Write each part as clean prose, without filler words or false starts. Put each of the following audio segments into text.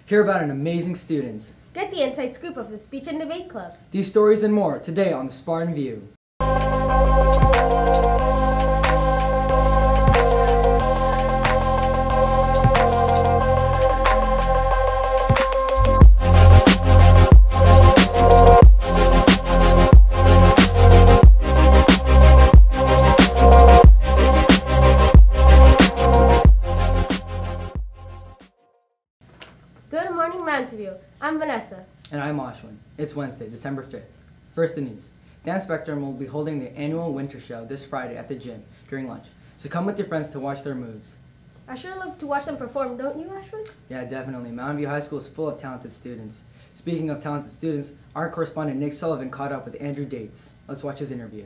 Hear about an amazing student. Get the inside scoop of the Speech and Debate Club. These stories and more today on the Spartan View. Good morning, Mountain View. I'm Vanessa. And I'm Ashwin. It's Wednesday, December 5th. First, the news. Dance Spectrum will be holding the annual winter show this Friday at the gym during lunch. So come with your friends to watch their moves. I sure love to watch them perform, don't you, Ashwin? Yeah, definitely. Mountain View High School is full of talented students. Speaking of talented students, our correspondent Nick Sullivan caught up with Andrew Daetz. Let's watch his interview.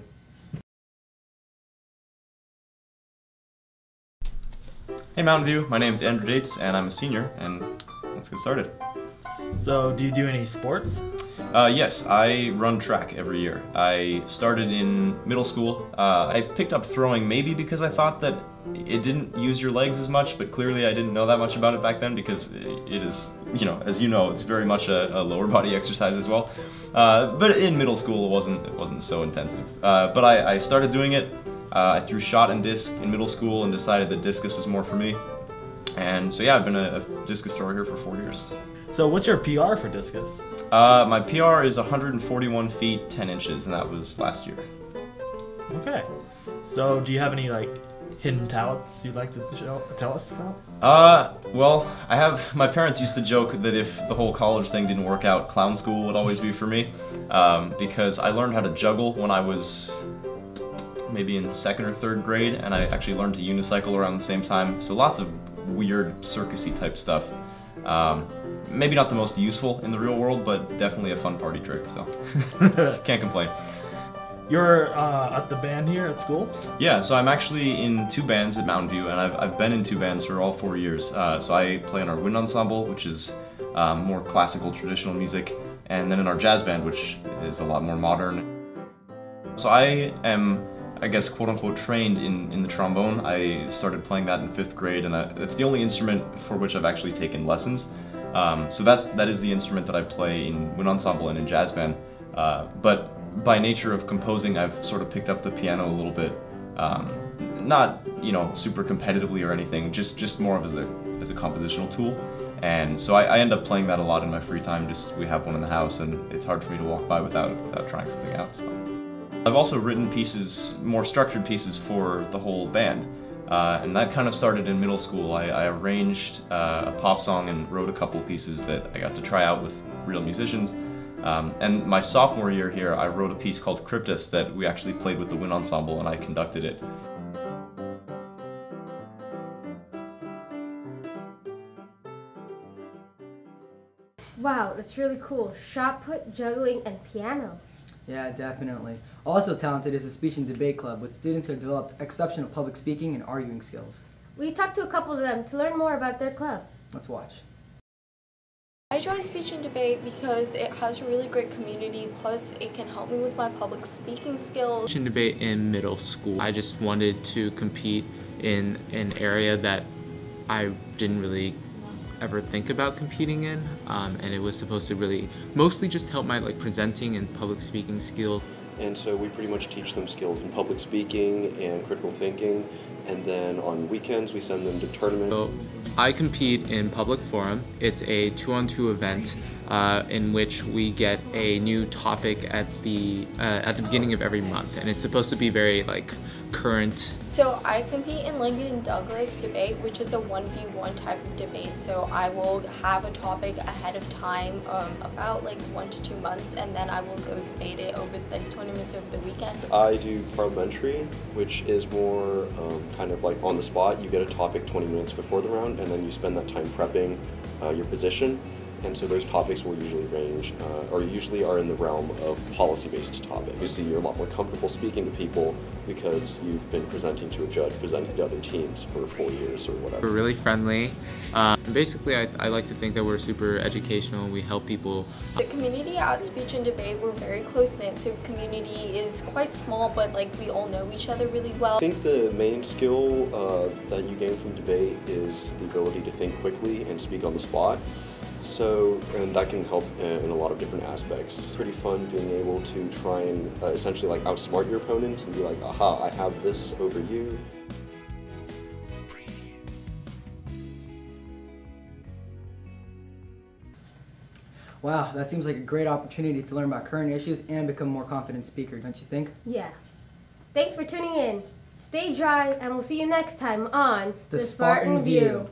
Hey Mountain View, my name is Andrew Daetz and I'm a senior, and let's get started. So, do you do any sports? Yes, I run track every year. I started in middle school. I picked up throwing maybe because I thought that it didn't use your legs as much, but clearly I didn't know that much about it back then because it is, as you know, it's very much a lower body exercise as well. But in middle school it wasn't so intensive. But I started doing it. I threw shot and disc in middle school and decided that discus was more for me. And so yeah, I've been a discus thrower here for 4 years. So what's your PR for discus? My PR is 141 feet 10 inches, and that was last year. Okay. So do you have any hidden talents you'd like to tell us about? Well, my parents used to joke that if the whole college thing didn't work out, clown school would always be for me, because I learned how to juggle when I was maybe in 2nd or 3rd grade, and I actually learned to unicycle around the same time, so lots of weird circusy type stuff. Maybe not the most useful in the real world, but definitely a fun party trick, so can't complain. You're at the band here at school? Yeah, so I'm actually in 2 bands at Mountain View, and I've been in 2 bands for all 4 years. So I play in our wind ensemble, which is more classical traditional music, and then in our jazz band, which is a lot more modern. So I am, I guess, quote-unquote trained in the trombone. I started playing that in 5th grade, and it's the only instrument for which I've actually taken lessons. So that is the instrument that I play in wind ensemble and in jazz band. But by nature of composing, I've sort of picked up the piano a little bit. Not, super competitively or anything, just more of as a compositional tool. And so I end up playing that a lot in my free time. We have one in the house, and it's hard for me to walk by without trying something out. So. I've also written pieces, more structured pieces for the whole band. And that kind of started in middle school. I arranged a pop song and wrote a couple pieces that I got to try out with real musicians. And my sophomore year here, I wrote a piece called Cryptus that we actually played with the wind ensemble, and I conducted it. Wow, that's really cool. Shot put, juggling, and piano. Yeah, definitely. Also talented is the Speech and Debate Club, with students who have developed exceptional public speaking and arguing skills. We talked to a couple of them to learn more about their club. Let's watch. I joined Speech and Debate because it has a really great community, plus it can help me with my public speaking skills. Speech and Debate in middle school. I just wanted to compete in an area that I didn't really ever think about competing in, and it was supposed to really mostly just help my presenting and public speaking skills. And so we pretty much teach them skills in public speaking and critical thinking, and then on weekends we send them to tournaments. So I compete in Public Forum. It's a 2-on-2 event in which we get a new topic at the beginning of every month, and it's supposed to be very current. So I compete in Lincoln Douglas debate, which is a 1v1 type of debate. So I will have a topic ahead of time, about 1 to 2 months, and then I will go debate it over 20 minutes over the weekend. I do parliamentary, which is more kind of on the spot. You get a topic 20 minutes before the round, and then you spend that time prepping your position. And so those topics will usually range, or usually are in the realm of policy-based topics. You see, you're a lot more comfortable speaking to people because you've been presenting to a judge, presenting to other teams for 4 years or whatever. We're really friendly. Basically, I like to think that we're super educational and we help people. The community at Speech and Debate, we're very close-knit, so the community is quite small, but we all know each other really well. I think the main skill that you gain from debate is the ability to think quickly and speak on the spot. And that can help in a lot of different aspects. Pretty fun being able to try and essentially like outsmart your opponents and be like, aha, I have this over you. Wow, that seems like a great opportunity to learn about current issues and become a more confident speaker, don't you think? Yeah. Thanks for tuning in. Stay dry, and we'll see you next time on The Spartan View.